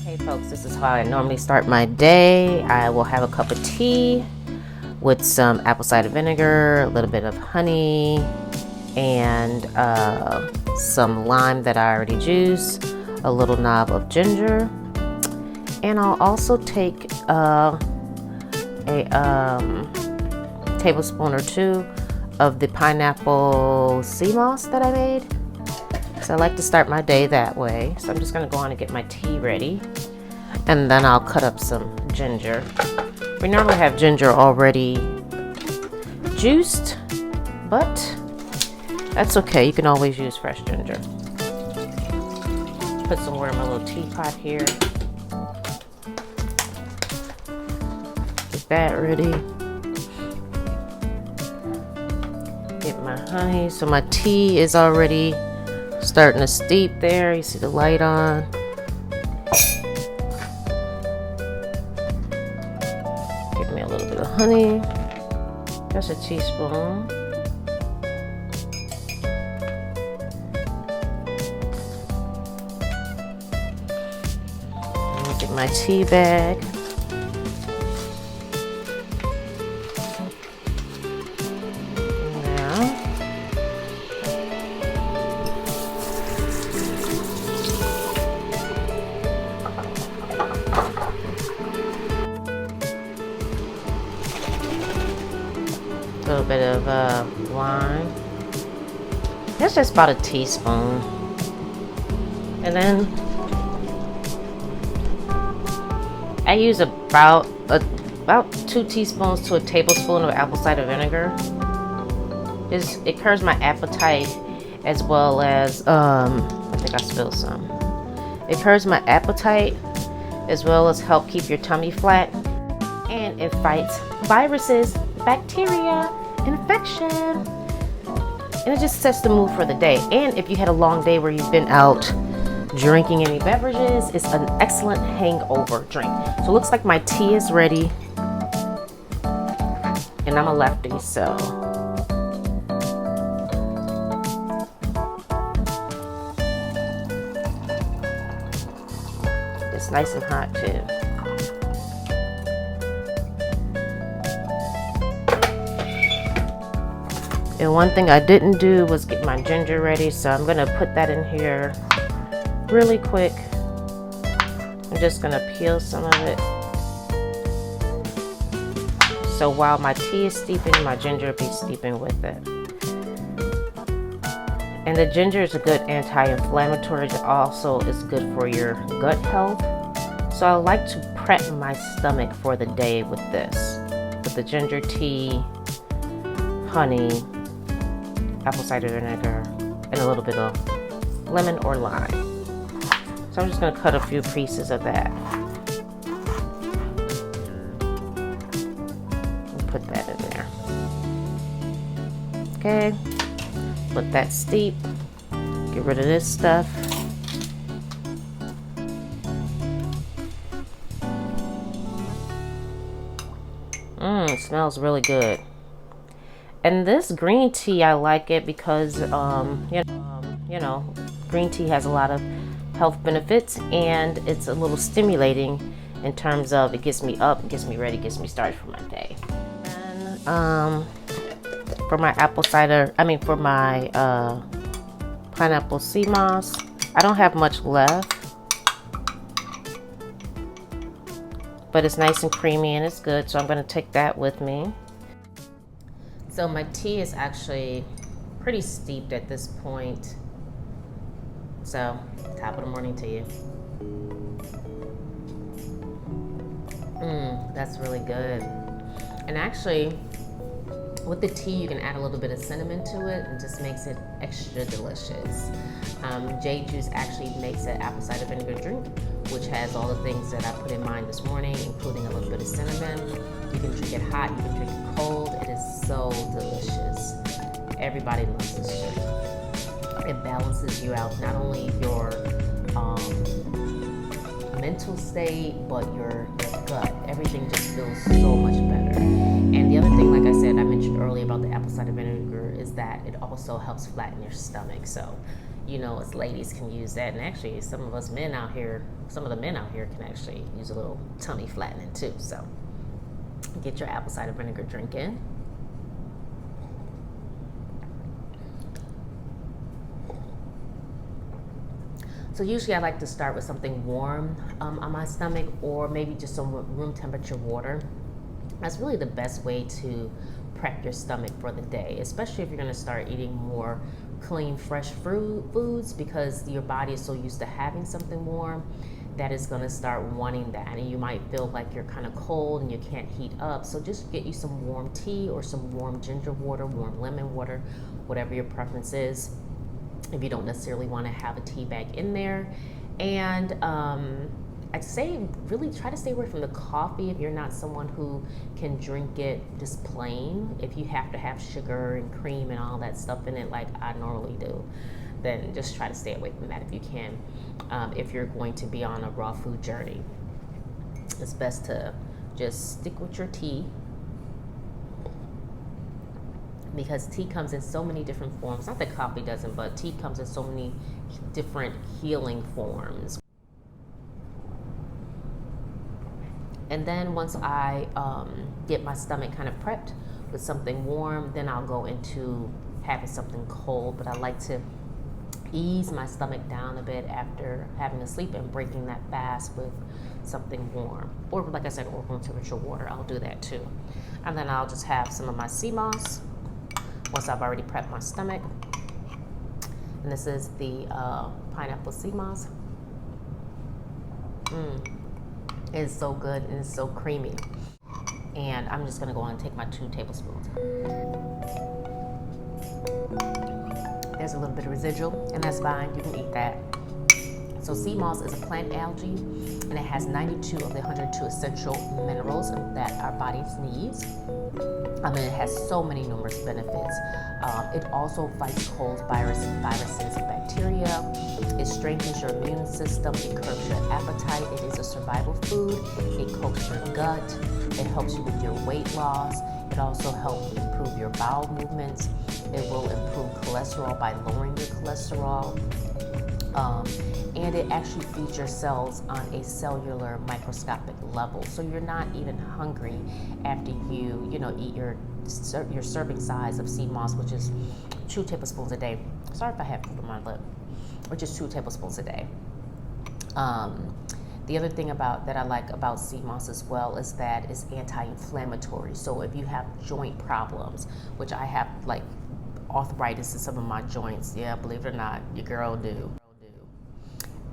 Hey folks, this is how I normally start my day. I will have a cup of tea with some apple cider vinegar, a little bit of honey, and some lime that I already juiced, a little knob of ginger, and I'll also take a tablespoon or two of the pineapple sea moss that I made. So I like to start my day that way. So I'm just gonna go on and get my tea ready, and then I'll cut up some ginger. We normally have ginger already juiced, but that's okay. You can always use fresh ginger. Put some water in my little teapot here. Get that ready. Get my honey. So my tea is already starting to steep there. You see the light on. Give me a little bit of honey. Just a teaspoon. Get my tea bag. A little bit of lime. That's just about a teaspoon. And then I use about 2 teaspoons to a tablespoon of apple cider vinegar. It curbs my appetite, as well as I think I spilled some. It curbs my appetite, as well as help keep your tummy flat, and it fights viruses, bacteria, infection, and it just sets the mood for the day. And if you had a long day where you've been out drinking any beverages, it's an excellent hangover drink. So it looks like my tea is ready, and I'm a lefty, so it's nice and hot too. And one thing I didn't do was get my ginger ready, so I'm gonna put that in here really quick. I'm just gonna peel some of it. So while my tea is steeping, my ginger will be steeping with it. And the ginger is a good anti-inflammatory. It also is good for your gut health. So I like to prep my stomach for the day with this. With the ginger tea, honey, apple cider vinegar, and a little bit of lemon or lime. So I'm just going to cut a few pieces of that and put that in there. Okay, let that steep. Get rid of this stuff. It smells really good. And this green tea, I like it because green tea has a lot of health benefits, and it's a little stimulating in terms of it gets me up, gets me ready, gets me started for my day. And for my for my pineapple sea moss, I don't have much left, but it's nice and creamy and it's good, so I'm going to take that with me. So my tea is actually pretty steeped at this point. So, top of the morning to you. That's really good. And actually, with the tea, you can add a little bit of cinnamon to it, and just makes it extra delicious. Jade Juice actually makes an apple cider vinegar drink, which has all the things that I put in mine this morning, including a little bit of cinnamon. You can drink it hot, you can drink it cold. It is so delicious. Everybody loves this drink. It balances you out, not only your mental state, but your gut. Everything just feels so much better. And the other thing, like I said, I mentioned earlier about the apple cider vinegar, is that it also helps flatten your stomach. So you know, us ladies can use that. And actually, some of the men out here can actually use a little tummy flattening too. So get your apple cider vinegar drink in. So usually I like to start with something warm on my stomach, or maybe just some room temperature water. That's really the best way to prep your stomach for the day, especially if you're going to start eating more clean, fresh foods, because your body is so used to having something warm that is going to start wanting that. And you might feel like you're kind of cold and you can't heat up. So just get you some warm tea or some warm ginger water, warm lemon water, whatever your preference is, if you don't necessarily want to have a tea bag in there. And I'd say really try to stay away from the coffee if you're not someone who can drink it just plain. If you have to have sugar and cream and all that stuff in it like I normally do, then just try to stay away from that if you can. If you're going to be on a raw food journey, it's best to just stick with your tea, because tea comes in so many different forms. Not that coffee doesn't, but tea comes in so many different healing forms. And then once I get my stomach kind of prepped with something warm, then I'll go into having something cold. But I like to ease my stomach down a bit after having a sleep and breaking that fast with something warm. Or like I said, or room temperature water, I'll do that too. And then I'll just have some of my sea moss once I've already prepped my stomach. And this is the pineapple sea moss. It's so good and it's so creamy. And I'm just gonna go on and take my 2 tablespoons. There's a little bit of residual, and that's fine, you can eat that. So sea moss is a plant algae, and it has 92 of the 102 essential minerals that our bodies needs. It has so many numerous benefits. It also fights colds, viruses, and bacteria. It strengthens your immune system. It curbs your appetite. It is a survival food. It coats your gut. It helps you with your weight loss. It also helps improve your bowel movements. It will improve cholesterol by lowering your cholesterol. And it actually feeds your cells on a cellular microscopic level. So you're not even hungry after you eat your serving size of sea moss, which is 2 tablespoons a day. Sorry if I have food on my lip. Which is 2 tablespoons a day. The other thing that I like about sea moss as well is that it's anti-inflammatory. So if you have joint problems, which I have like arthritis in some of my joints, yeah, believe it or not, your girl do.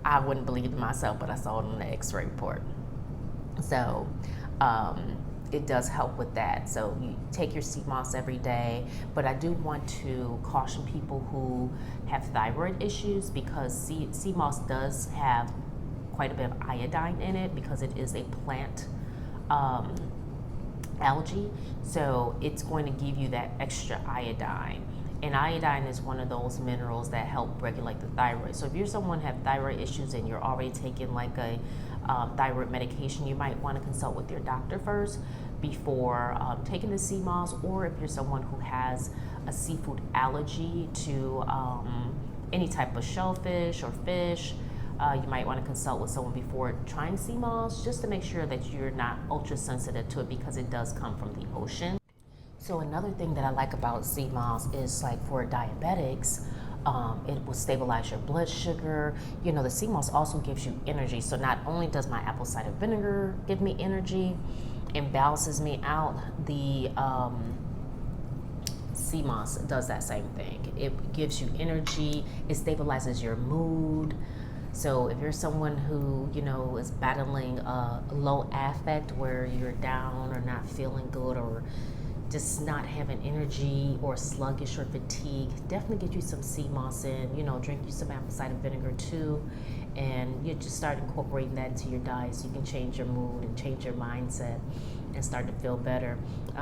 I wouldn't believe it myself, but I saw it on the X-ray report. So it does help with that. So you take your sea moss every day, but I do want to caution people who have thyroid issues, because sea moss does have quite a bit of iodine in it, because it is a plant algae. So it's going to give you that extra iodine. And iodine is one of those minerals that help regulate the thyroid. So if you're someone who have thyroid issues and you're already taking like a thyroid medication, you might want to consult with your doctor first before taking the sea moss. Or if you're someone who has a seafood allergy to any type of shellfish or fish, you might want to consult with someone before trying sea moss, just to make sure that you're not ultra sensitive to it, because it does come from the ocean. So another thing that I like about sea moss is, like, for diabetics, it will stabilize your blood sugar. The sea moss also gives you energy. So not only does my apple cider vinegar give me energy and balances me out, the sea moss does that same thing. It gives you energy. It stabilizes your mood. So if you're someone who, is battling a low affect, where you're down or not feeling good, or just not having energy, or sluggish or fatigue, definitely get you some sea moss in. Drink you some apple cider vinegar too, and you just start incorporating that into your diet, so you can change your mood and change your mindset and start to feel better.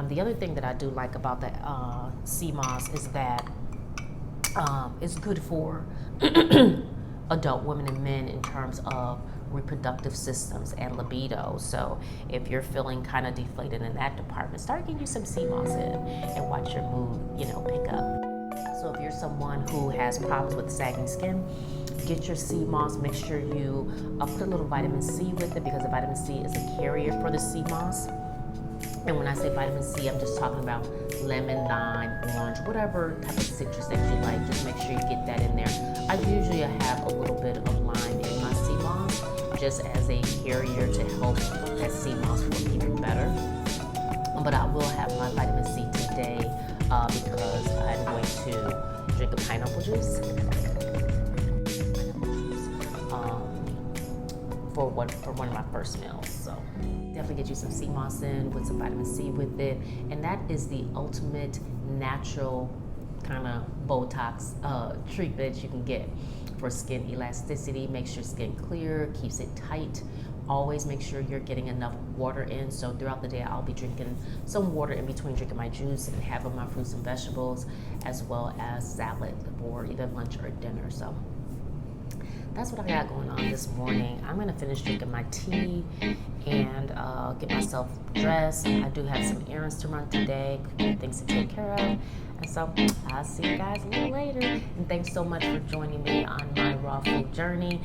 The other thing that I do like about the sea moss is that it's good for adult women and men in terms of reproductive systems and libido. So if you're feeling kind of deflated in that department, start getting you some sea moss in and watch your mood, pick up. So if you're someone who has problems with sagging skin, get your sea moss. Make sure you put a little vitamin C with it, because the vitamin C is a carrier for the sea moss. And when I say vitamin C, I'm just talking about lemon, lime, orange, whatever type of citrus that you like. Just make sure you get that in there. I usually have a little bit of lime in my sea moss, just as a carrier to help that sea moss work even better. But I will have my vitamin C today because I'm going to drink a pineapple juice. For one of my first meals. So definitely get you some sea moss in with some vitamin C with it. And that is the ultimate natural kind of Botox treatment you can get for skin elasticity. Makes your skin clear, keeps it tight. Always make sure you're getting enough water in. So throughout the day, I'll be drinking some water in between drinking my juice and having my fruits and vegetables, as well as salad for either lunch or dinner. So that's what I got going on this morning. I'm gonna finish drinking my tea and get myself dressed. I do have some errands to run today, things to take care of. And so I'll see you guys a little later. And thanks so much for joining me on my raw food journey.